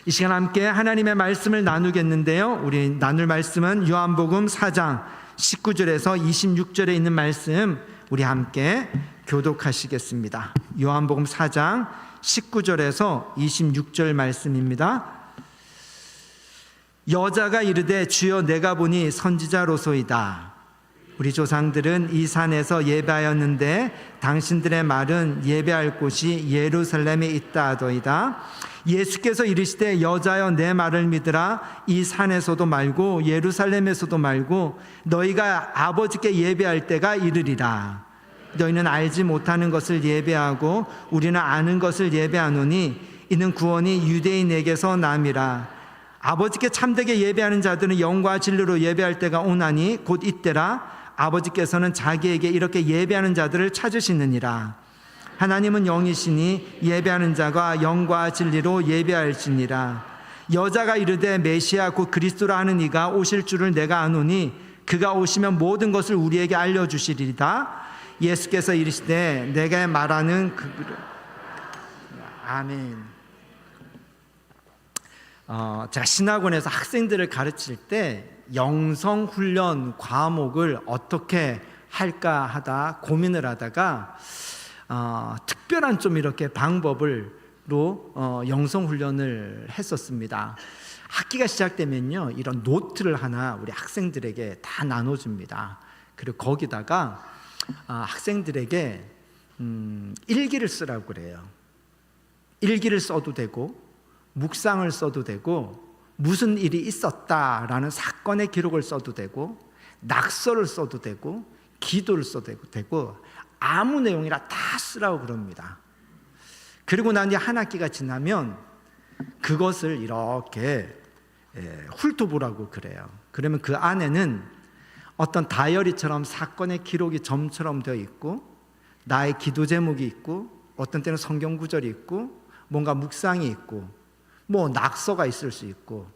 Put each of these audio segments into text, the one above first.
이 시간 함께 하나님의 말씀을 나누겠는데요, 우리 나눌 말씀은 요한복음 4장 19절에서 26절에 있는 말씀, 우리 함께 교독하시겠습니다. 요한복음 4장 19절에서 26절 말씀입니다. 여자가 이르되 주여 내가 보니 선지자로소이다. 우리 조상들은 이 산에서 예배하였는데 당신들의 말은 예배할 곳이 예루살렘에 있다 하더이다. 예수께서 이르시되 여자여 내 말을 믿으라. 이 산에서도 말고 예루살렘에서도 말고 너희가 아버지께 예배할 때가 이르리라. 너희는 알지 못하는 것을 예배하고 우리는 아는 것을 예배하노니 이는 구원이 유대인에게서 남이라. 아버지께 참되게 예배하는 자들은 영과 진리로 예배할 때가 오나니 곧 이때라. 아버지께서는 자기에게 이렇게 예배하는 자들을 찾으시느니라. 하나님은 영이시니 예배하는 자가 영과 진리로 예배할지니라. 여자가 이르되 메시아 곧 그리스도라 하는 이가 오실 줄을 내가 아노니 그가 오시면 모든 것을 우리에게 알려주시리이다. 예수께서 이르시되 내가 말하는 그 아멘. 제가 신학원에서 학생들을 가르칠 때 영성훈련 과목을 어떻게 할까 하다 고민을 하다가 특별한 좀 이렇게 방법으로 영성훈련을 했었습니다. 학기가 시작되면요, 이런 노트를 하나 우리 학생들에게 다 나눠줍니다. 그리고 거기다가 학생들에게 일기를 쓰라고 그래요. 일기를 써도 되고 묵상을 써도 되고 무슨 일이 있었다라는 사건의 기록을 써도 되고 낙서를 써도 되고 기도를 써도 되고 아무 내용이라 다 쓰라고 그럽니다. 그리고 난 뒤에 한 학기가 지나면 그것을 이렇게 훑어보라고 그래요. 그러면 그 안에는 어떤 다이어리처럼 사건의 기록이 점처럼 되어 있고 나의 기도 제목이 있고 어떤 때는 성경 구절이 있고 뭔가 묵상이 있고 뭐 낙서가 있을 수 있고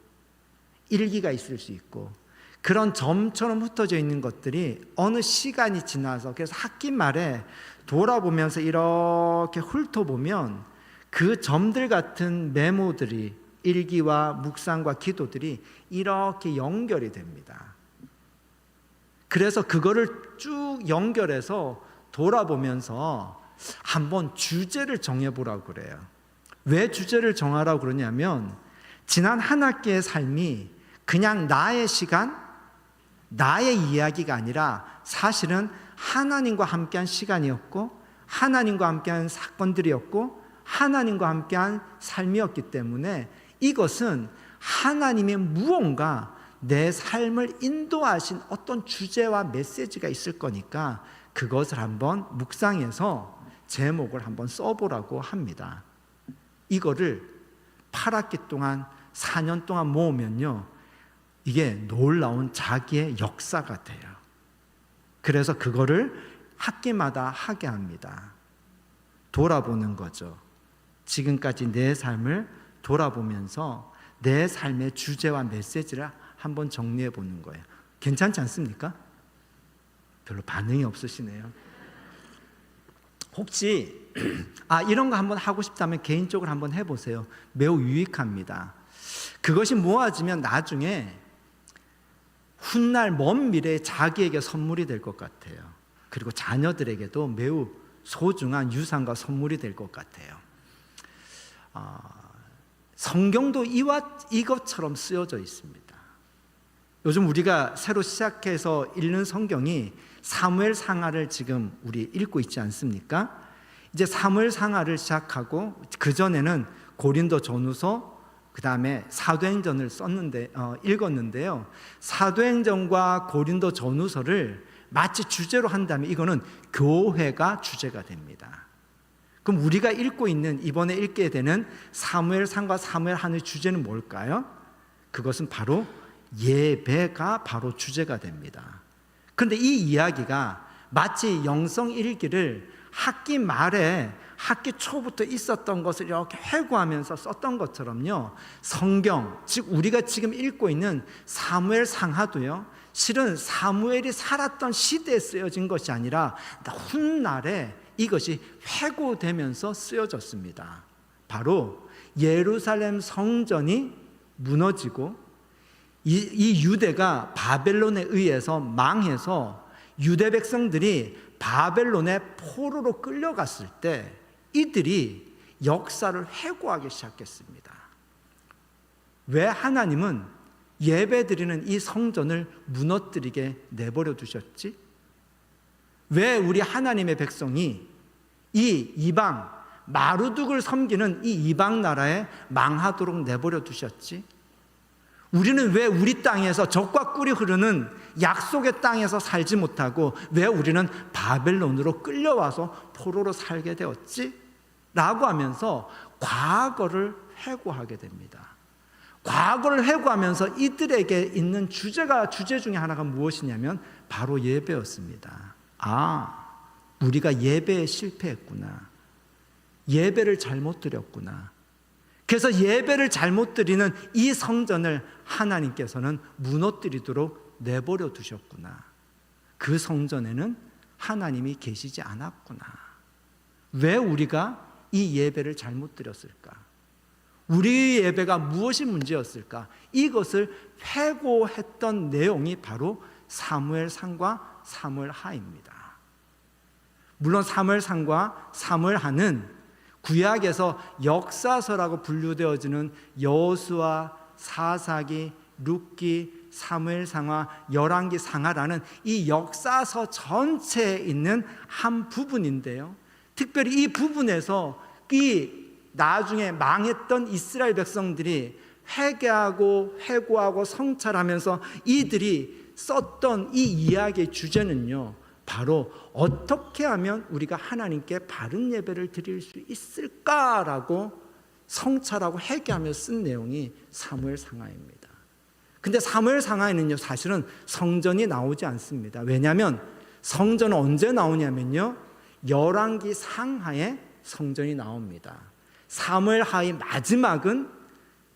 일기가 있을 수 있고 그런 점처럼 흩어져 있는 것들이 어느 시간이 지나서, 그래서 학기 말에 돌아보면서 이렇게 훑어보면 그 점들 같은 메모들이, 일기와 묵상과 기도들이 이렇게 연결이 됩니다. 그래서 그거를 쭉 연결해서 돌아보면서 한번 주제를 정해보라고 그래요. 왜 주제를 정하라고 그러냐면 지난 한 학기의 삶이 그냥 나의 시간, 나의 이야기가 아니라 사실은 하나님과 함께한 시간이었고 하나님과 함께한 사건들이었고 하나님과 함께한 삶이었기 때문에 이것은 하나님의 무언가 내 삶을 인도하신 어떤 주제와 메시지가 있을 거니까 그것을 한번 묵상해서 제목을 한번 써보라고 합니다. 이거를 8학기 동안 4년 동안 모으면요, 이게 놀라운 자기의 역사가 돼요. 그래서 그거를 학기마다 하게 합니다. 돌아보는 거죠. 지금까지 내 삶을 돌아보면서 내 삶의 주제와 메시지를 한번 정리해 보는 거예요. 괜찮지 않습니까? 별로 반응이 없으시네요. 혹시 이런 거 한번 하고 싶다면 개인적으로 한번 해보세요. 매우 유익합니다. 그것이 모아지면 나중에 훗날 먼 미래에 자기에게 선물이 될 것 같아요. 그리고 자녀들에게도 매우 소중한 유산과 선물이 될 것 같아요. 성경도 이것처럼 쓰여져 있습니다. 요즘 우리가 새로 시작해서 읽는 성경이 사무엘 상하를 지금 우리 읽고 있지 않습니까? 이제 사무엘 상하를 시작하고 그전에는 고린도 전후서, 그 다음에 사도행전을 읽었는데요, 사도행전과 고린도 전후서를 마치 주제로 한다면 이거는 교회가 주제가 됩니다. 그럼 우리가 읽고 있는, 이번에 읽게 되는 사무엘상과 사무엘하의 주제는 뭘까요? 그것은 바로 예배가 바로 주제가 됩니다. 그런데 이 이야기가 마치 영성일기를 학기 말에 학기 초부터 있었던 것을 이렇게 회고하면서 썼던 것처럼요, 성경, 즉 우리가 지금 읽고 있는 사무엘 상하도요, 실은 사무엘이 살았던 시대에 쓰여진 것이 아니라 훗날에 이것이 회고되면서 쓰여졌습니다. 바로 예루살렘 성전이 무너지고 이 유대가 바벨론에 의해서 망해서 유대 백성들이 바벨론의 포로로 끌려갔을 때 이들이 역사를 회고하기 시작했습니다. 왜 하나님은 예배드리는 이 성전을 무너뜨리게 내버려 두셨지? 왜 우리 하나님의 백성이 이 이방 마루둑을 섬기는 이 이방 나라에 망하도록 내버려 두셨지? 우리는 왜 우리 땅에서 젖과 꿀이 흐르는 약속의 땅에서 살지 못하고 왜 우리는 바벨론으로 끌려와서 포로로 살게 되었지? 라고 하면서 과거를 회고하게 됩니다. 과거를 회고하면서 이들에게 있는 주제 중에 하나가 무엇이냐면 바로 예배였습니다. 우리가 예배에 실패했구나. 예배를 잘못 드렸구나. 그래서 예배를 잘못 드리는 이 성전을 하나님께서는 무너뜨리도록 내버려 두셨구나. 그 성전에는 하나님이 계시지 않았구나. 왜 우리가 이 예배를 잘못 드렸을까? 우리 예배가 무엇이 문제였을까? 이것을 회고했던 내용이 바로 사무엘상과 사무엘하입니다. 물론 사무엘상과 사무엘하는 구약에서 역사서라고 분류되어지는 여호수아, 사사기, 룻기, 사무엘상하, 열왕기 상하라는 이 역사서 전체에 있는 한 부분인데요. 특별히 이 부분에서 이 나중에 망했던 이스라엘 백성들이 회고하고 성찰하면서 이들이 썼던 이 이야기의 주제는요, 바로 어떻게 하면 우리가 하나님께 바른 예배를 드릴 수 있을까라고 성찰하고 회개하며 쓴 내용이 사무엘상하입니다. 근데 사무엘상하에는요, 사실은 성전이 나오지 않습니다. 왜냐하면 성전은 언제 나오냐면요, 열왕기 상하에 성전이 나옵니다. 사무엘하의 마지막은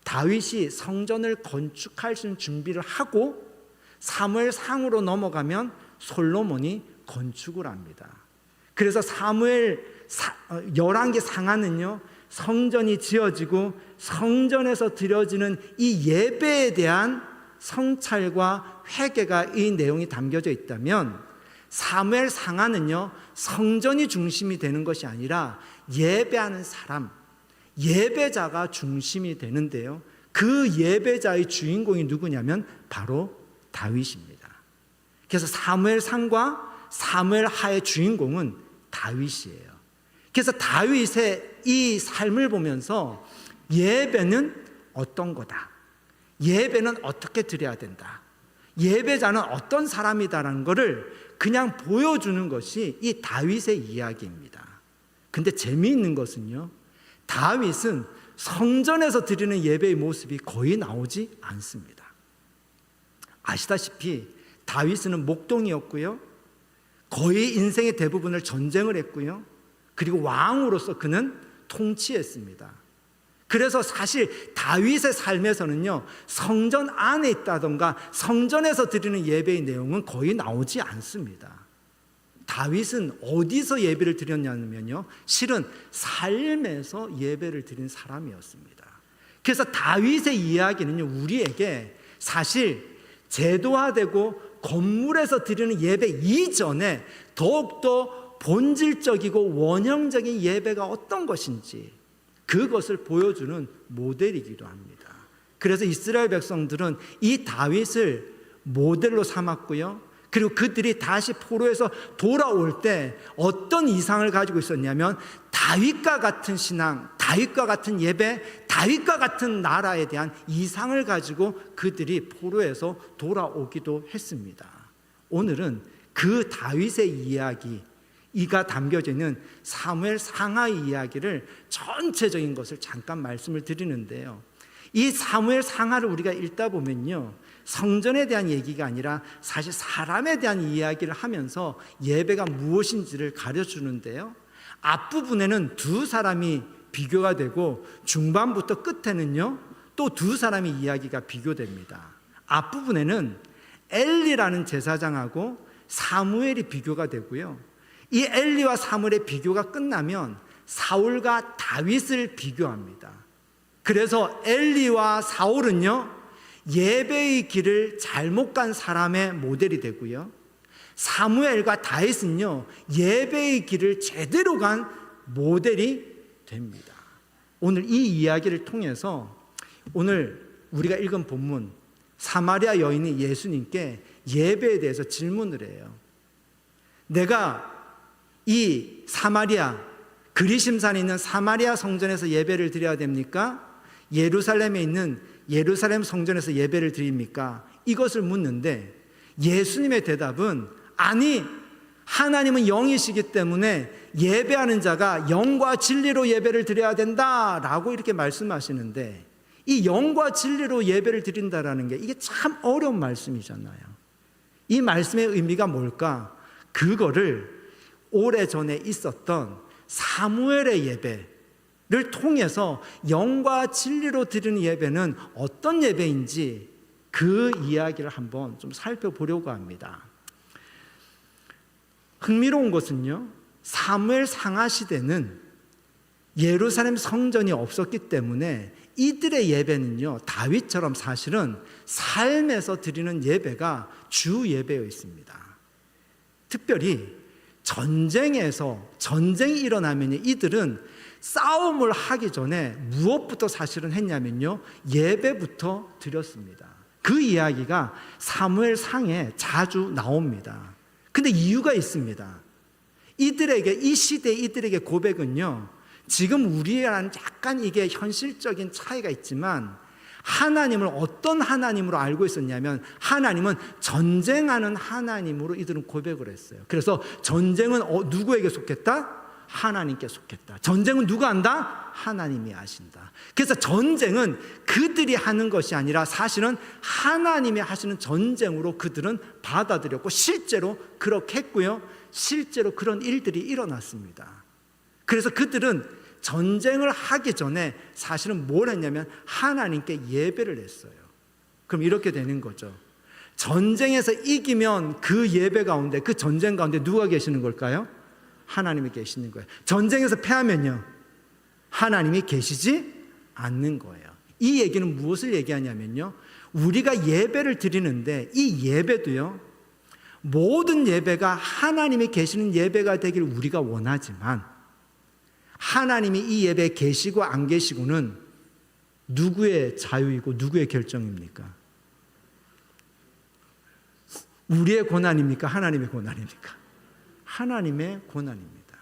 다윗이 성전을 건축할 수 있는 준비를 하고 사무엘상으로 넘어가면 솔로몬이 건축을 합니다. 그래서 열왕기 상하는요, 성전이 지어지고 성전에서 드려지는 이 예배에 대한 성찰과 회개가 이 내용이 담겨져 있다면, 사무엘 상하는요, 성전이 중심이 되는 것이 아니라 예배하는 사람, 예배자가 중심이 되는데요, 그 예배자의 주인공이 누구냐면 바로 다윗입니다. 그래서 사무엘상과 사무엘하의 주인공은 다윗이에요. 그래서 다윗의 이 삶을 보면서 예배는 어떤 거다, 예배는 어떻게 드려야 된다, 예배자는 어떤 사람이다라는 것을 그냥 보여주는 것이 이 다윗의 이야기입니다. 근데 재미있는 것은요, 다윗은 성전에서 드리는 예배의 모습이 거의 나오지 않습니다. 아시다시피 다윗은 목동이었고요, 거의 인생의 대부분을 전쟁을 했고요, 그리고 왕으로서 그는 통치했습니다. 그래서 사실 다윗의 삶에서는요, 성전 안에 있다던가 성전에서 드리는 예배의 내용은 거의 나오지 않습니다. 다윗은 어디서 예배를 드렸냐면요, 실은 삶에서 예배를 드린 사람이었습니다. 그래서 다윗의 이야기는요, 우리에게 사실 제도화되고 건물에서 드리는 예배 이전에 더욱더 본질적이고 원형적인 예배가 어떤 것인지 그것을 보여주는 모델이기도 합니다. 그래서 이스라엘 백성들은 이 다윗을 모델로 삼았고요, 그리고 그들이 다시 포로에서 돌아올 때 어떤 이상을 가지고 있었냐면 다윗과 같은 신앙, 다윗과 같은 예배, 다윗과 같은 나라에 대한 이상을 가지고 그들이 포로에서 돌아오기도 했습니다. 오늘은 그 다윗의 이야기가 담겨져 있는 사무엘 상하의 이야기를 전체적인 것을 잠깐 말씀을 드리는데요, 이 사무엘 상하를 우리가 읽다 보면요, 성전에 대한 얘기가 아니라 사실 사람에 대한 이야기를 하면서 예배가 무엇인지를 가르쳐주는데요, 앞부분에는 두 사람이 비교가 되고 중반부터 끝에는요 또 두 사람의 이야기가 비교됩니다. 앞부분에는 엘리라는 제사장하고 사무엘이 비교가 되고요, 이 엘리와 사무엘의 비교가 끝나면 사울과 다윗을 비교합니다. 그래서 엘리와 사울은요, 예배의 길을 잘못 간 사람의 모델이 되고요, 사무엘과 다윗은요, 예배의 길을 제대로 간 모델이 됩니다. 오늘 이 이야기를 통해서 오늘 우리가 읽은 본문, 사마리아 여인이 예수님께 예배에 대해서 질문을 해요. 내가 이 사마리아, 그리심산에 있는 사마리아 성전에서 예배를 드려야 됩니까? 예루살렘에 있는 예루살렘 성전에서 예배를 드립니까? 이것을 묻는데 예수님의 대답은 아니, 하나님은 영이시기 때문에 예배하는 자가 영과 진리로 예배를 드려야 된다라고 이렇게 말씀하시는데, 이 영과 진리로 예배를 드린다라는 게 이게 참 어려운 말씀이잖아요. 이 말씀의 의미가 뭘까? 그거를 오래전에 있었던 사무엘의 예배를 통해서 영과 진리로 드리는 예배는 어떤 예배인지 그 이야기를 한번 좀 살펴보려고 합니다. 흥미로운 것은요, 사무엘 상하 시대는 예루살렘 성전이 없었기 때문에 이들의 예배는요, 다윗처럼 사실은 삶에서 드리는 예배가 주 예배였습니다. 특별히 전쟁이 일어나면 이들은 싸움을 하기 전에 무엇부터 사실은 했냐면요, 예배부터 드렸습니다. 그 이야기가 사무엘 상에 자주 나옵니다. 근데 이유가 있습니다. 이 시대 이들에게 고백은요, 지금 우리랑 약간 이게 현실적인 차이가 있지만 하나님을 어떤 하나님으로 알고 있었냐면, 하나님은 전쟁하는 하나님으로 이들은 고백을 했어요. 그래서 전쟁은 누구에게 속했다? 하나님께 속했다. 전쟁은 누가 한다? 하나님이 하신다. 그래서 전쟁은 그들이 하는 것이 아니라 사실은 하나님이 하시는 전쟁으로 그들은 받아들였고, 실제로 그렇게 했고요, 실제로 그런 일들이 일어났습니다. 그래서 그들은 전쟁을 하기 전에 사실은 뭘 했냐면 하나님께 예배를 했어요. 그럼 이렇게 되는 거죠. 전쟁에서 이기면 그 예배 가운데, 그 전쟁 가운데 누가 계시는 걸까요? 하나님이 계시는 거예요. 전쟁에서 패하면요, 하나님이 계시지 않는 거예요. 이 얘기는 무엇을 얘기하냐면요, 우리가 예배를 드리는데 이 예배도요, 모든 예배가 하나님이 계시는 예배가 되길 우리가 원하지만 하나님이 이 예배에 계시고 안 계시고는 누구의 자유이고 누구의 결정입니까? 우리의 고난입니까? 하나님의 고난입니까? 하나님의 고난입니다.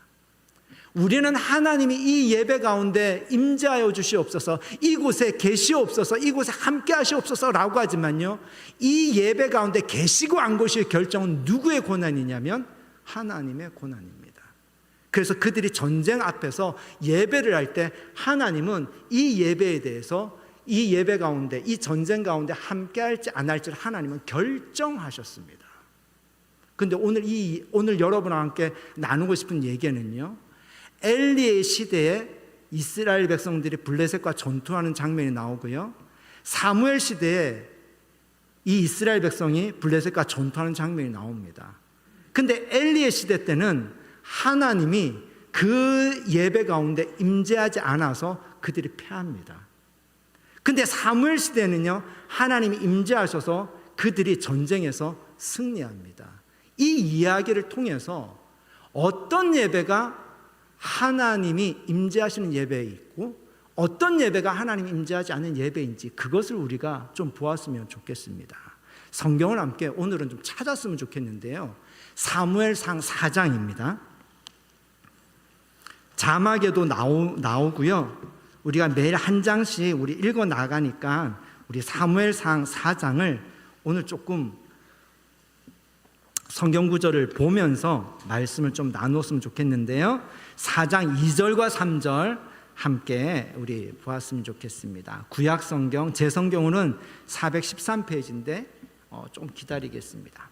우리는 하나님이 이 예배 가운데 임재하여 주시옵소서, 이곳에 계시옵소서, 이곳에 함께 하시옵소서라고 하지만요, 이 예배 가운데 계시고 안 계시의 결정은 누구의 고난이냐면 하나님의 고난입니다. 그래서 그들이 전쟁 앞에서 예배를 할 때 하나님은 이 예배에 대해서, 이 예배 가운데, 이 전쟁 가운데 함께 할지 안 할지를 하나님은 결정하셨습니다. 근데 오늘 여러분과 함께 나누고 싶은 얘기는요, 엘리의 시대에 이스라엘 백성들이 블레셋과 전투하는 장면이 나오고요, 사무엘 시대에 이 이스라엘 백성이 블레셋과 전투하는 장면이 나옵니다. 근데 엘리의 시대 때는 하나님이 그 예배 가운데 임재하지 않아서 그들이 패합니다. 근데 사무엘 시대는요, 하나님이 임재하셔서 그들이 전쟁에서 승리합니다. 이 이야기를 통해서 어떤 예배가 하나님이 임재하시는 예배에 있고 어떤 예배가 하나님이 임재하지 않는 예배인지, 그것을 우리가 좀 보았으면 좋겠습니다. 성경을 함께 오늘은 좀 찾았으면 좋겠는데요, 사무엘상 4장입니다. 자막에도 나오고요, 우리가 매일 한 장씩 우리 읽어 나가니까 우리 사무엘상 4장을 오늘 조금 성경 구절을 보면서 말씀을 좀 나눴으면 좋겠는데요, 4장 2절과 3절 함께 우리 보았으면 좋겠습니다. 구약 성경, 제 성경으로는 413페이지인데 좀 기다리겠습니다.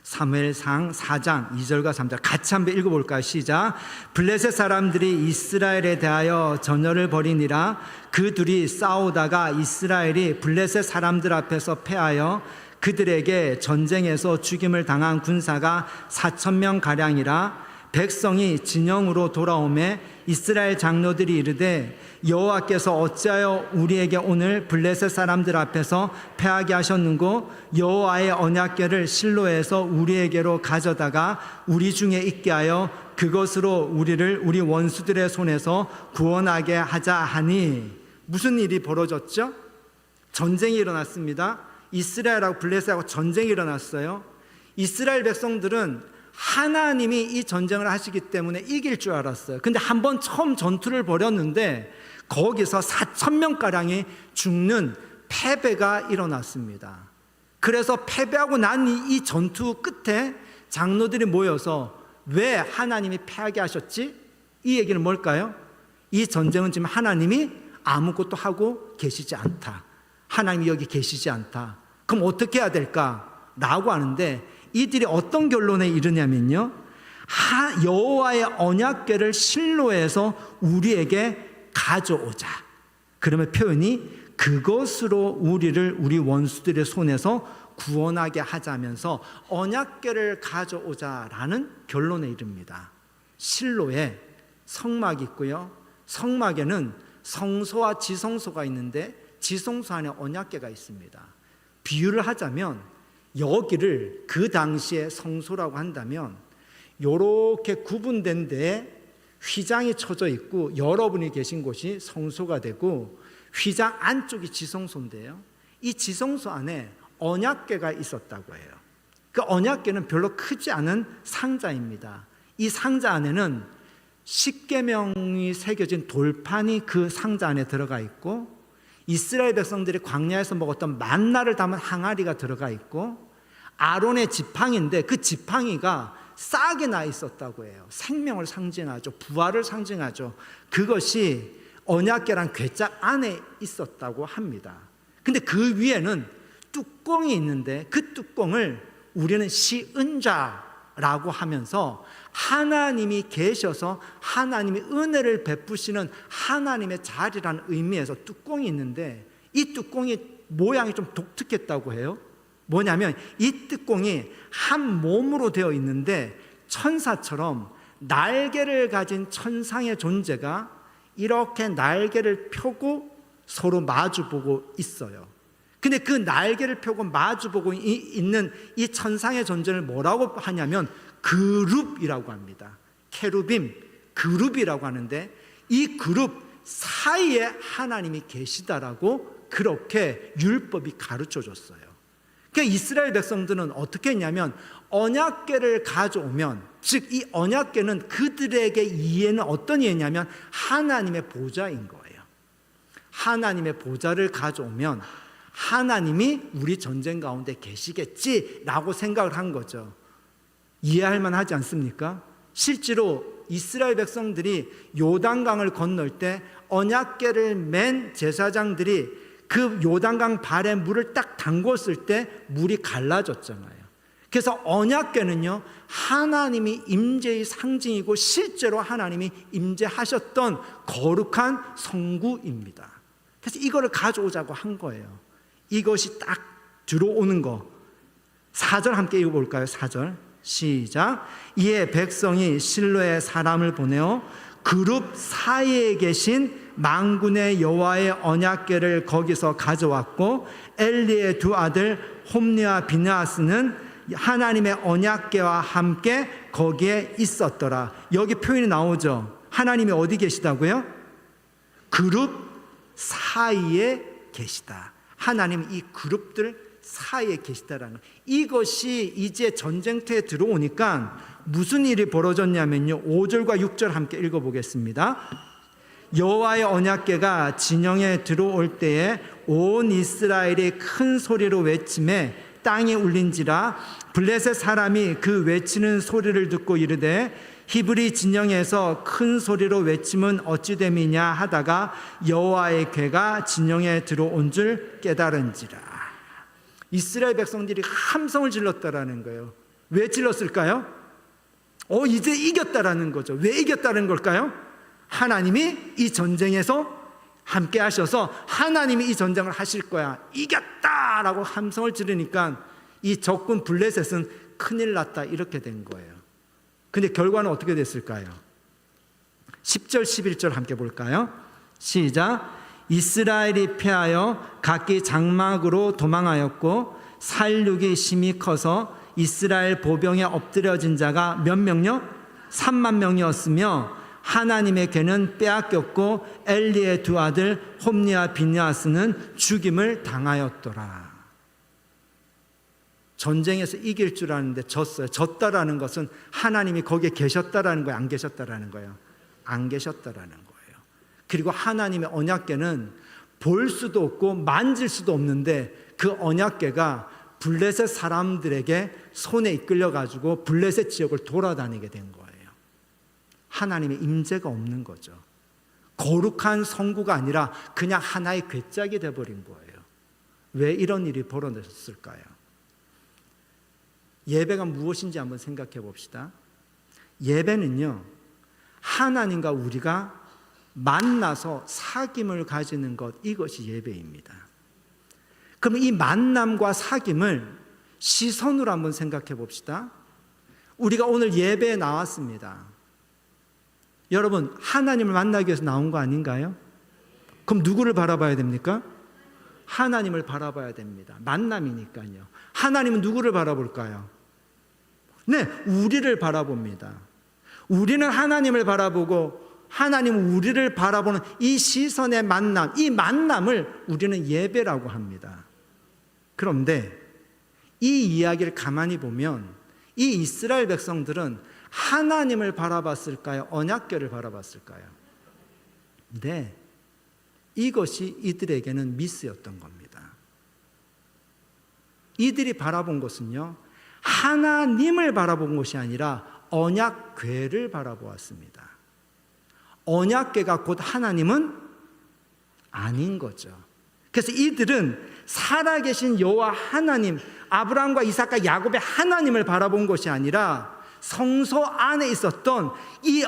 사무엘상 4장 2절과 3절 같이 한번 읽어볼까요? 시작. 블레셋 사람들이 이스라엘에 대하여 전열을 벌이니라. 그 둘이 싸우다가 이스라엘이 블레셋 사람들 앞에서 패하여 그들에게 전쟁에서 죽임을 당한 군사가 4,000명 가량이라. 백성이 진영으로 돌아오매 이스라엘 장로들이 이르되 여호와께서 어찌하여 우리에게 오늘 블레셋 사람들 앞에서 패하게 하셨는고 여호와의 언약궤를 실로에서 우리에게로 가져다가 우리 중에 있게 하여 그것으로 우리를 우리 원수들의 손에서 구원하게 하자 하니. 무슨 일이 벌어졌죠? 전쟁이 일어났습니다. 이스라엘하고 블레셋하고 전쟁이 일어났어요. 이스라엘 백성들은 하나님이 이 전쟁을 하시기 때문에 이길 줄 알았어요. 근데 한번 처음 전투를 벌였는데 거기서 4,000명가량이 죽는 패배가 일어났습니다. 그래서 패배하고 난 이 전투 끝에 장로들이 모여서 왜 하나님이 패하게 하셨지? 이 얘기는 뭘까요? 이 전쟁은 지금 하나님이 아무것도 하고 계시지 않다. 하나님이 여기 계시지 않다. 그럼 어떻게 해야 될까? 라고 하는데 이들이 어떤 결론에 이르냐면요, 여호와의 언약궤를 실로에서 우리에게 가져오자. 그러면 표현이 그것으로 우리를 우리 원수들의 손에서 구원하게 하자면서 언약궤를 가져오자라는 결론에 이릅니다. 실로에 성막이 있고요, 성막에는 성소와 지성소가 있는데 지성소 안에 언약궤가 있습니다. 비유를 하자면 여기를 그 당시에 성소라고 한다면 이렇게 구분된 데에 휘장이 쳐져 있고 여러분이 계신 곳이 성소가 되고 휘장 안쪽이 지성소인데요, 이 지성소 안에 언약궤가 있었다고 해요. 그 언약궤는 별로 크지 않은 상자입니다. 이 상자 안에는 십계명이 새겨진 돌판이 그 상자 안에 들어가 있고 이스라엘 백성들이 광야에서 먹었던 만나를 담은 항아리가 들어가 있고 아론의 지팡이인데 그 지팡이가 싹이 나 있었다고 해요. 생명을 상징하죠. 부활을 상징하죠. 그것이 언약궤란 궤짝 안에 있었다고 합니다. 근데 그 위에는 뚜껑이 있는데 그 뚜껑을 우리는 시은자라고 하면서 하나님이 계셔서 하나님이 은혜를 베푸시는 하나님의 자리라는 의미에서 뚜껑이 있는데 이 뚜껑이 모양이 좀 독특했다고 해요. 뭐냐면 이 뚜껑이 한 몸으로 되어 있는데 천사처럼 날개를 가진 천상의 존재가 이렇게 날개를 펴고 서로 마주보고 있어요. 근데 그 날개를 펴고 마주보고 있는 이 천상의 존재를 뭐라고 하냐면 그룹이라고 합니다. 케루빔, 그룹이라고 하는데 이 그룹 사이에 하나님이 계시다라고 그렇게 율법이 가르쳐 줬어요. 그러니까 이스라엘 백성들은 어떻게 했냐면 언약궤를 가져오면, 즉 이 언약궤는 그들에게 이해는 어떤 이해냐면 하나님의 보좌인 거예요. 하나님의 보좌를 가져오면 하나님이 우리 전쟁 가운데 계시겠지라고 생각을 한 거죠. 이해할 만하지 않습니까? 실제로 이스라엘 백성들이 요단강을 건널 때 언약궤를 맨 제사장들이 그 요단강 발에 물을 딱 담궜을 때 물이 갈라졌잖아요. 그래서 언약궤는요 하나님이 임재의 상징이고 실제로 하나님이 임재하셨던 거룩한 성구입니다. 그래서 이거를 가져오자고 한 거예요. 이것이 딱 들어오는 거. 4절 함께 읽어볼까요? 4절 시작. 이에 백성이 실로에 사람을 보내어 그룹 사이에 계신 만군의 여호와의 언약궤를 거기서 가져왔고 엘리의 두 아들 홈리와 비느하스는 하나님의 언약궤와 함께 거기에 있었더라. 여기 표현이 나오죠. 하나님이 어디 계시다고요? 그룹 사이에 계시다. 하나님 이 그룹들 사이에 계시다라는 거예요. 이것이 이제 전쟁터에 들어오니까 무슨 일이 벌어졌냐면요, 5절과 6절 함께 읽어보겠습니다. 여호와의 언약궤가 진영에 들어올 때에 온 이스라엘이 큰 소리로 외치매 땅이 울린지라 블레셋 사람이 그 외치는 소리를 듣고 이르되 히브리 진영에서 큰 소리로 외침은 어찌 됨이냐 하다가 여호와의 궤가 진영에 들어온 줄 깨달은지라. 이스라엘 백성들이 함성을 질렀다라는 거예요. 왜 질렀을까요? 이제 이겼다라는 거죠. 왜 이겼다는 걸까요? 하나님이 이 전쟁에서 함께 하셔서 하나님이 이 전쟁을 하실 거야. 이겼다라고 함성을 지르니까 이 적군 블레셋은 큰일 났다 이렇게 된 거예요. 근데 결과는 어떻게 됐을까요? 10절 11절 함께 볼까요? 시작. 이스라엘이 패하여 각기 장막으로 도망하였고 살육이 심히 커서 이스라엘 보병에 엎드려진 자가 몇 명요? 3만 명이었으며 하나님의 괴는 빼앗겼고 엘리의 두 아들 홈니와 비느하스는 죽임을 당하였더라. 전쟁에서 이길 줄 아는데 졌어요. 졌다라는 것은 하나님이 거기에 계셨다라는 거예요? 안 계셨다라는 거예요? 안 계셨다라는 거예요. 그리고 하나님의 언약궤는 볼 수도 없고 만질 수도 없는데 그 언약궤가 블레셋 사람들에게 손에 이끌려 가지고 블레셋 지역을 돌아다니게 된 거예요. 하나님의 임재가 없는 거죠. 거룩한 성구가 아니라 그냥 하나의 괴짝이 돼버린 거예요. 왜 이런 일이 벌어졌을까요? 예배가 무엇인지 한번 생각해 봅시다. 예배는요, 하나님과 우리가 만나서 사귐을 가지는 것, 이것이 예배입니다. 그럼 이 만남과 사귐을 시선으로 한번 생각해 봅시다. 우리가 오늘 예배에 나왔습니다. 여러분, 하나님을 만나기 위해서 나온 거 아닌가요? 그럼 누구를 바라봐야 됩니까? 하나님을 바라봐야 됩니다. 만남이니까요. 하나님은 누구를 바라볼까요? 네, 우리를 바라봅니다. 우리는 하나님을 바라보고 하나님은 우리를 바라보는 이 시선의 만남, 이 만남을 우리는 예배라고 합니다. 그런데 이 이야기를 가만히 보면 이 이스라엘 백성들은 하나님을 바라봤을까요? 언약궤를 바라봤을까요? 네, 이것이 이들에게는 미스였던 겁니다. 이들이 바라본 것은요, 하나님을 바라본 것이 아니라 언약궤를 바라보았습니다. 언약궤가 곧 하나님은 아닌 거죠. 그래서 이들은 살아계신 여호와 하나님, 아브라함과 이삭과 야곱의 하나님을 바라본 것이 아니라 성소 안에 있었던 이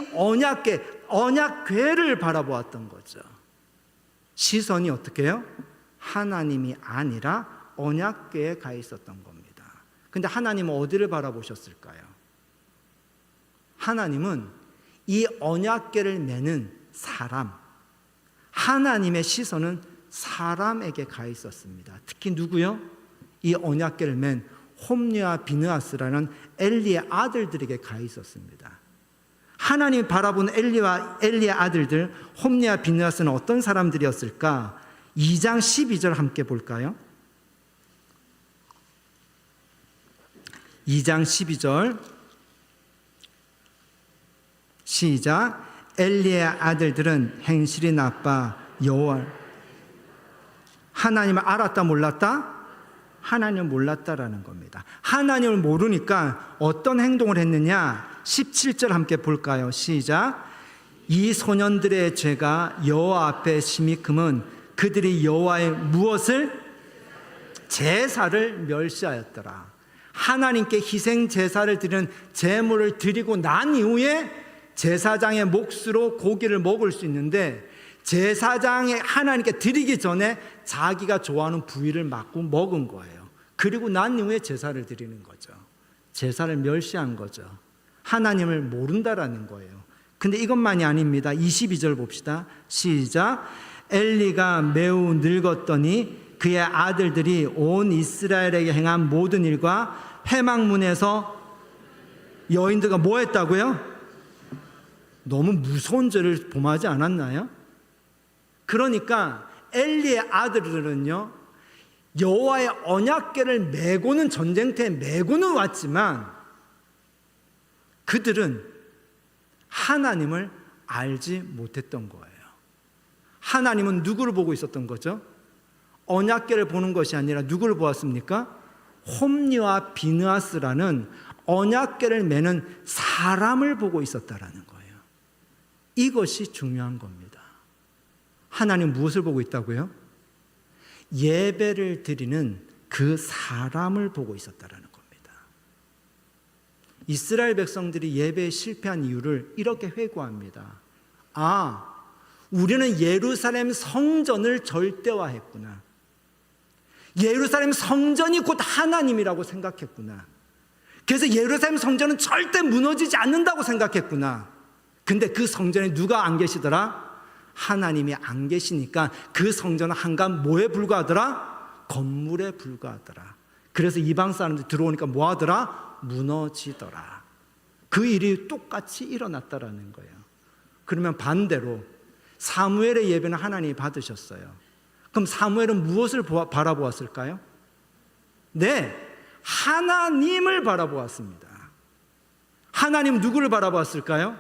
언약궤를 바라보았던 거죠. 시선이 어떻게 해요? 하나님이 아니라 언약궤에 가 있었던 겁니다. 근데 하나님은 어디를 바라보셨을까요? 하나님은 이 언약궤를 매는 사람, 하나님의 시선은 사람에게 가 있었습니다. 특히 누구요? 이 언약궤를 맨 홈니와 비느하스라는 엘리의 아들들에게 가 있었습니다. 하나님이 바라본 엘리의 아들들 홈니와 비느하스는 어떤 사람들이었을까? 2장 12절 함께 볼까요? 2장 12절 시작. 엘리의 아들들은 행실이 나빠 여호와 하나님을 알았다 몰랐다? 하나님을 몰랐다라는 겁니다. 하나님을 모르니까 어떤 행동을 했느냐? 17절 함께 볼까요? 시작. 이 소년들의 죄가 여호와 앞에 심히 금은 그들이 여호와의 무엇을? 제사를 멸시하였더라. 하나님께 희생 제사를 드리는 제물을 드리고 난 이후에 제사장의 몫으로 고기를 먹을 수 있는데 제사장이 하나님께 드리기 전에 자기가 좋아하는 부위를 막고 먹은 거예요. 그리고 난 이후에 제사를 드리는 거죠. 제사를 멸시한 거죠. 하나님을 모른다라는 거예요. 근데 이것만이 아닙니다. 22절 봅시다. 시작. 엘리가 매우 늙었더니 그의 아들들이 온 이스라엘에게 행한 모든 일과 회막문에서 여인들과 뭐 했다고요? 너무 무서운 죄를 범하지 않았나요? 그러니까 엘리의 아들들은요, 여호와의 언약궤를 메고는 전쟁터에 메고는 왔지만 그들은 하나님을 알지 못했던 거예요. 하나님은 누구를 보고 있었던 거죠? 언약궤를 보는 것이 아니라 누구를 보았습니까? 홈니와 비느하스라는 언약궤를 매는 사람을 보고 있었다라는 거예요. 이것이 중요한 겁니다. 하나님 무엇을 보고 있다고요? 예배를 드리는 그 사람을 보고 있었다라는 겁니다. 이스라엘 백성들이 예배에 실패한 이유를 이렇게 회고합니다. 아, 우리는 예루살렘 성전을 절대화했구나. 예루살렘 성전이 곧 하나님이라고 생각했구나. 그래서 예루살렘 성전은 절대 무너지지 않는다고 생각했구나. 근데 그 성전에 누가 안 계시더라? 하나님이 안 계시니까 그 성전은 한간 뭐에 불과하더라? 건물에 불과하더라. 그래서 이방 사람들이 들어오니까 뭐 하더라? 무너지더라. 그 일이 똑같이 일어났다라는 거예요. 그러면 반대로 사무엘의 예배는 하나님이 받으셨어요. 그럼 사무엘은 무엇을 바라보았을까요? 네, 하나님을 바라보았습니다. 하나님 누구를 바라보았을까요?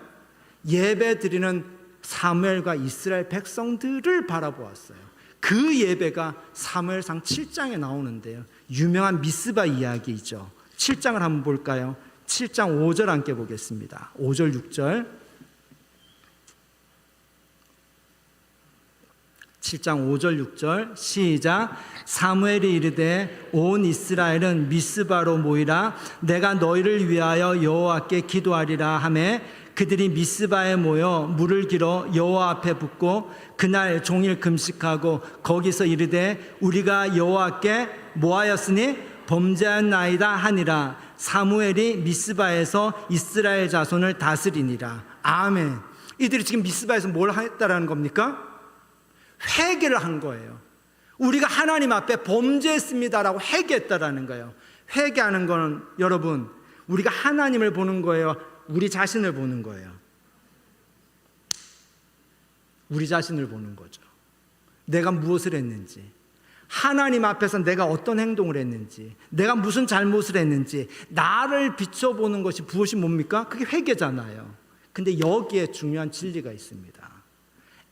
예배 드리는 사무엘과 이스라엘 백성들을 바라보았어요. 그 예배가 사무엘상 7장에 나오는데요, 유명한 미스바 이야기이죠. 7장을 한번 볼까요? 7장 5절 함께 보겠습니다. 5절 6절. 7장 5절 6절 시작. 사무엘이 이르되 온 이스라엘은 미스바로 모이라. 내가 너희를 위하여 여호와께 기도하리라 하매 그들이 미스바에 모여 물을 길어 여호와 앞에 붓고 그날 종일 금식하고 거기서 이르되 우리가 여호와께 뭐하였으니 범죄하였나이다 하니라. 사무엘이 미스바에서 이스라엘 자손을 다스리니라. 아멘. 이들이 지금 미스바에서 뭘 했다라는 겁니까? 회개를 한 거예요. 우리가 하나님 앞에 범죄했습니다라고 회개했다라는 거예요. 회개하는 거는 여러분, 우리가 하나님을 보는 거예요, 우리 자신을 보는 거예요? 우리 자신을 보는 거죠. 내가 무엇을 했는지, 하나님 앞에서 내가 어떤 행동을 했는지, 내가 무슨 잘못을 했는지 나를 비춰보는 것이 무엇이 뭡니까? 그게 회개잖아요. 근데 여기에 중요한 진리가 있습니다.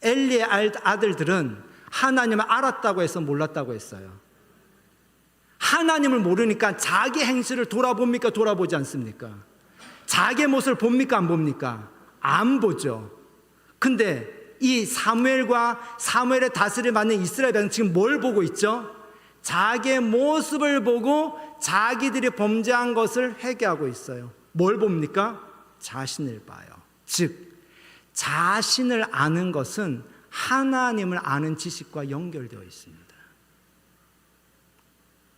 엘리의 아들들은 하나님을 알았다고 해서 몰랐다고 했어요. 하나님을 모르니까 자기 행실을 돌아봅니까? 돌아보지 않습니까? 자기의 모습을 봅니까? 안 봅니까? 안 보죠. 근데 이 사무엘과 사무엘의 다스림을 받는 이스라엘 백성은 지금 뭘 보고 있죠? 자기의 모습을 보고 자기들이 범죄한 것을 회개하고 있어요. 뭘 봅니까? 자신을 봐요. 즉 자신을 아는 것은 하나님을 아는 지식과 연결되어 있습니다.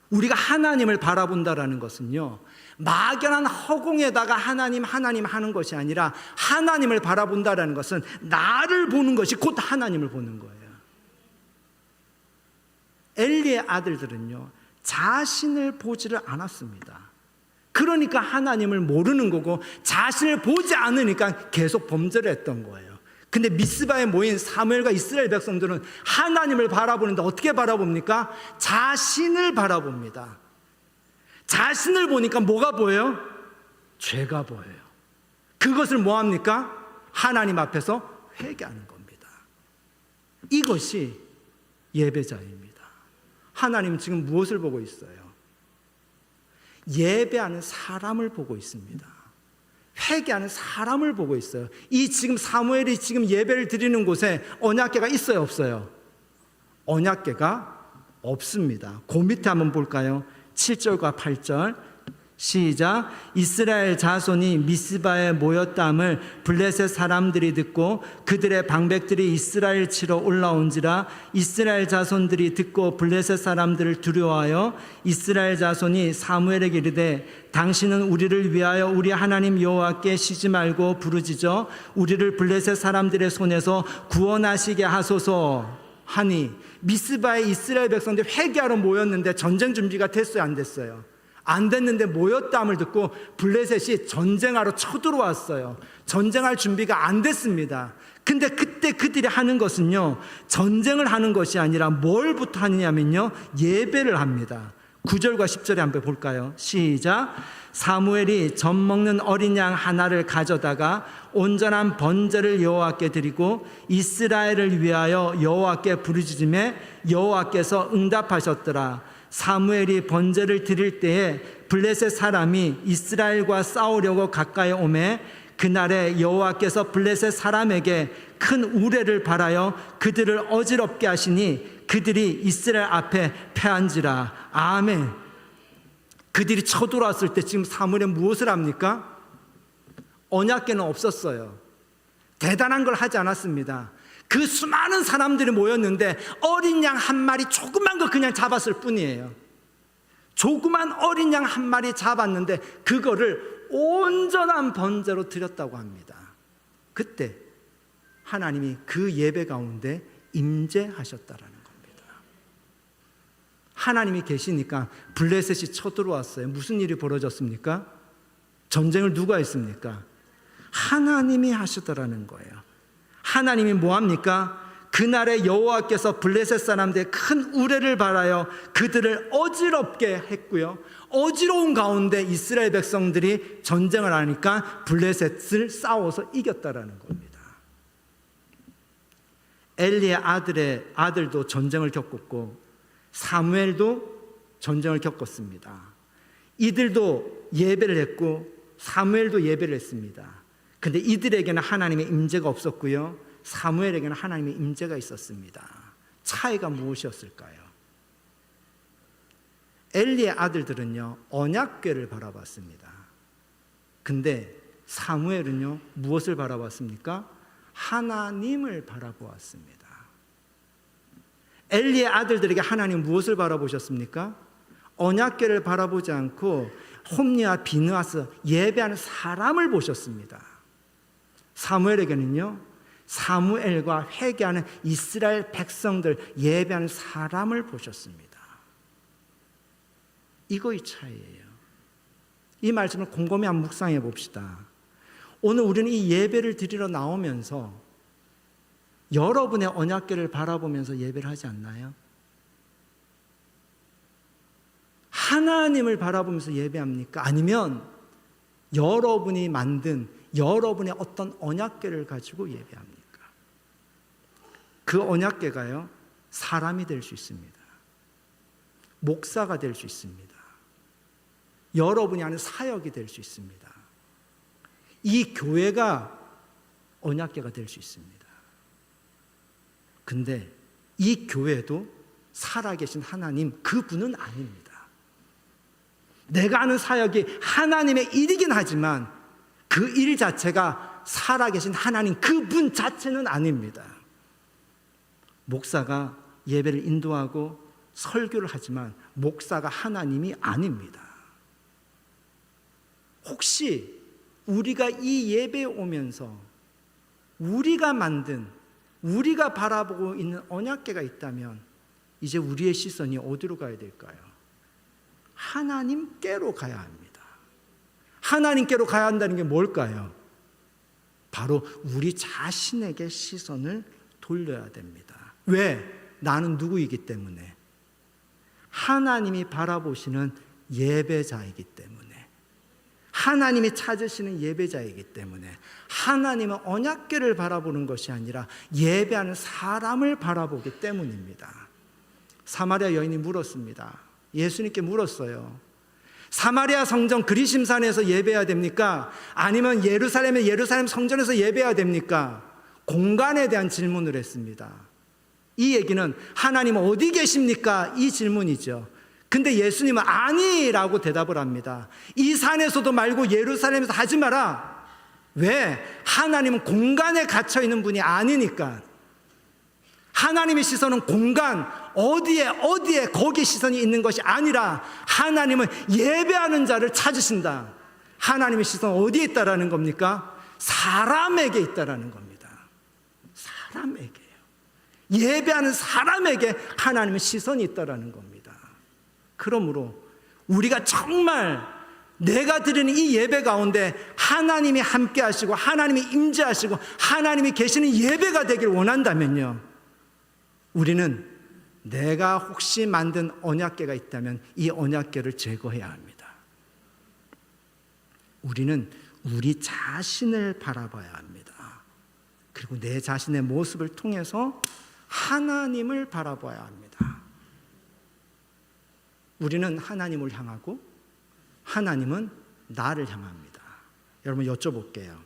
우리가 하나님을 바라본다라는 것은요, 막연한 허공에다가 하나님 하는 것이 아니라 하나님을 바라본다라는 것은 나를 보는 것이 곧 하나님을 보는 거예요. 엘리의 아들들은요, 자신을 보지를 않았습니다. 그러니까 하나님을 모르는 거고 자신을 보지 않으니까 계속 범죄를 했던 거예요. 근데 미스바에 모인 사무엘과 이스라엘 백성들은 하나님을 바라보는데 어떻게 바라봅니까? 자신을 바라봅니다. 자신을 보니까 뭐가 보여요? 죄가 보여요. 그것을 뭐 합니까? 하나님 앞에서 회개하는 겁니다. 이것이 예배자입니다. 하나님 지금 무엇을 보고 있어요? 예배하는 사람을 보고 있습니다. 회개하는 사람을 보고 있어요. 이 지금 사무엘이 지금 예배를 드리는 곳에 언약궤가 있어요, 없어요? 언약궤가 없습니다. 그 밑에 한번 볼까요? 7절과 8절 시작. 이스라엘 자손이 미스바에 모였다함을 블레셋 사람들이 듣고 그들의 방백들이 이스라엘 치러 올라온지라. 이스라엘 자손들이 듣고 블레셋 사람들을 두려워하여 이스라엘 자손이 사무엘에게 이르되 당신은 우리를 위하여 우리 하나님 여호와께 쉬지 말고 부르짖어 우리를 블레셋 사람들의 손에서 구원하시게 하소서 하니. 미스바에 이스라엘 백성들이 회개하러 모였는데 전쟁 준비가 됐어요, 안 됐어요? 안 됐는데 모였다함을 듣고 블레셋이 전쟁하러 쳐들어왔어요. 전쟁할 준비가 안 됐습니다. 근데 그때 그들이 하는 것은요, 전쟁을 하는 것이 아니라 뭘부터 하느냐면요, 예배를 합니다. 9절과 10절에 한번 볼까요? 시작. 사무엘이 젖 먹는 어린 양 하나를 가져다가 온전한 번제를 여호와께 드리고 이스라엘을 위하여 여호와께 부르짖음에 여호와께서 응답하셨더라. 사무엘이 번제를 드릴 때에 블레셋 사람이 이스라엘과 싸우려고 가까이 오매 그날에 여호와께서 블레셋 사람에게 큰 우레를 발하여 그들을 어지럽게 하시니 그들이 이스라엘 앞에 패한지라. 아멘. 그들이 쳐들어왔을 때 지금 사무엘은 무엇을 합니까? 언약궤는 없었어요. 대단한 걸 하지 않았습니다. 그 수많은 사람들이 모였는데 어린 양 한 마리 조그만 거 그냥 잡았을 뿐이에요. 조그만 어린 양 한 마리 잡았는데 그거를 온전한 번제로 드렸다고 합니다. 그때 하나님이 그 예배 가운데 임재하셨다라는 겁니다. 하나님이 계시니까 블레셋이 쳐들어왔어요. 무슨 일이 벌어졌습니까? 전쟁을 누가 했습니까? 하나님이 하시더라는 거예요. 하나님이 뭐합니까? 그날에 여호와께서 블레셋 사람들의 큰 우레를 발하여 그들을 어지럽게 했고요, 어지러운 가운데 이스라엘 백성들이 전쟁을 하니까 블레셋을 싸워서 이겼다라는 겁니다. 엘리의 아들도 전쟁을 겪었고 사무엘도 전쟁을 겪었습니다. 이들도 예배를 했고 사무엘도 예배를 했습니다. 근데 이들에게는 하나님의 임재가 없었고요, 사무엘에게는 하나님의 임재가 있었습니다. 차이가 무엇이었을까요? 엘리의 아들들은요, 언약궤를 바라봤습니다. 근데 사무엘은요, 무엇을 바라봤습니까? 하나님을 바라보았습니다. 엘리의 아들들에게 하나님 무엇을 바라보셨습니까? 언약궤를 바라보지 않고 홈리와 비느하스 예배하는 사람을 보셨습니다. 사무엘에게는요, 사무엘과 회개하는 이스라엘 백성들 예배하는 사람을 보셨습니다. 이거의 차이예요. 이 말씀을 곰곰이 한번 묵상해 봅시다. 오늘 우리는 이 예배를 드리러 나오면서 여러분의 언약궤를 바라보면서 예배를 하지 않나요? 하나님을 바라보면서 예배합니까? 아니면 여러분이 만든 여러분의 어떤 언약궤를 가지고 예배합니까? 그 언약궤가요, 사람이 될 수 있습니다. 목사가 될 수 있습니다. 여러분이 하는 사역이 될 수 있습니다. 이 교회가 언약궤가 될 수 있습니다. 근데 이 교회도 살아계신 하나님 그분은 아닙니다. 내가 하는 사역이 하나님의 일이긴 하지만 그 일 자체가 살아계신 하나님 그분 자체는 아닙니다. 목사가 예배를 인도하고 설교를 하지만 목사가 하나님이 아닙니다. 혹시 우리가 이 예배에 오면서 우리가 만든, 우리가 바라보고 있는 언약궤가 있다면 이제 우리의 시선이 어디로 가야 될까요? 하나님께로 가야 합니다. 하나님께로 가야 한다는 게 뭘까요? 바로 우리 자신에게 시선을 돌려야 됩니다. 왜? 나는 누구이기 때문에. 하나님이 바라보시는 예배자이기 때문에, 하나님이 찾으시는 예배자이기 때문에, 하나님은 언약궤를 바라보는 것이 아니라 예배하는 사람을 바라보기 때문입니다. 사마리아 여인이 물었습니다. 예수님께 물었어요. 사마리아 성전 그리심산에서 예배해야 됩니까? 아니면 예루살em 성전에서 예배해야 됩니까? 공간에 대한 질문을 했습니다. 이 얘기는 하나님 어디 계십니까? 이 질문이죠. 근데 예수님은 아니라고 대답을 합니다. 이 산에서도 말고 예루살렘에서 하지 마라. 왜? 하나님은 공간에 갇혀 있는 분이 아니니까. 하나님의 시선은 공간, 어디에 거기 시선이 있는 것이 아니라 하나님은 예배하는 자를 찾으신다. 하나님의 시선은 어디에 있다라는 겁니까? 사람에게 있다라는 겁니다. 사람에게요. 예배하는 사람에게 하나님의 시선이 있다라는 겁니다. 그러므로 우리가 정말 내가 드리는 이 예배 가운데 하나님이 함께 하시고 하나님이 임재하시고 하나님이 계시는 예배가 되길 원한다면요, 우리는 내가 혹시 만든 언약궤가 있다면 이 언약궤를 제거해야 합니다. 우리는 우리 자신을 바라봐야 합니다. 그리고 내 자신의 모습을 통해서 하나님을 바라봐야 합니다. 우리는 하나님을 향하고 하나님은 나를 향합니다. 여러분 여쭤볼게요.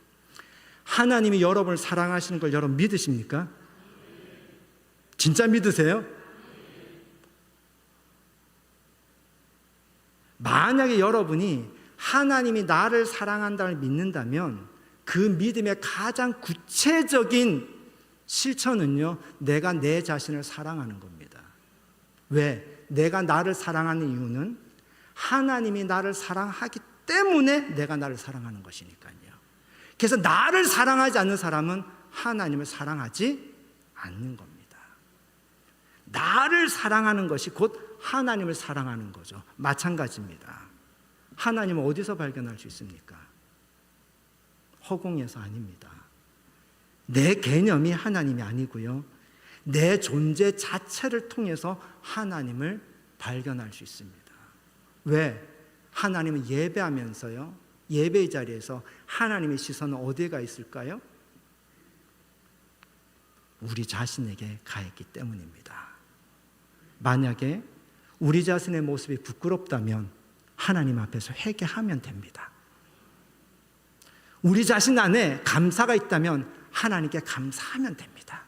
하나님이 여러분을 사랑하시는 걸 여러분 믿으십니까? 진짜 믿으세요? 만약에 여러분이 하나님이 나를 사랑한다를 믿는다면 그 믿음의 가장 구체적인 실천은요, 내가 내 자신을 사랑하는 겁니다. 왜? 내가 나를 사랑하는 이유는 하나님이 나를 사랑하기 때문에 내가 나를 사랑하는 것이니까요. 그래서 나를 사랑하지 않는 사람은 하나님을 사랑하지 않는 겁니다. 나를 사랑하는 것이 곧 하나님을 사랑하는 거죠. 마찬가지입니다. 하나님은 어디서 발견할 수 있습니까? 허공에서 아닙니다. 내 개념이 하나님이 아니고요, 내 존재 자체를 통해서 하나님을 발견할 수 있습니다. 왜? 하나님은 예배하면서요, 예배의 자리에서 하나님의 시선은 어디에 있을까요? 우리 자신에게 가 있기 때문입니다. 만약에 우리 자신의 모습이 부끄럽다면 하나님 앞에서 회개하면 됩니다. 우리 자신 안에 감사가 있다면 하나님께 감사하면 됩니다.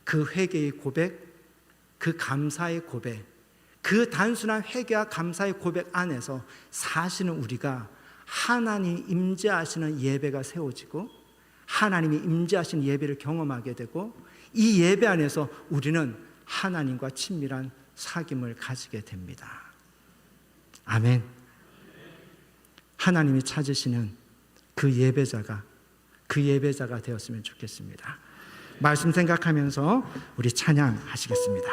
그 회개의 고백, 그 감사의 고백, 그 단순한 회개와 감사의 고백 안에서 사실은 우리가 하나님 임재하시는 예배가 세워지고 하나님이 임재하시는 예배를 경험하게 되고, 이 예배 안에서 우리는 하나님과 친밀한 사귐을 가지게 됩니다. 아멘. 하나님이 찾으시는 그 예배자가 되었으면 좋겠습니다. 말씀 생각하면서 우리 찬양하시겠습니다.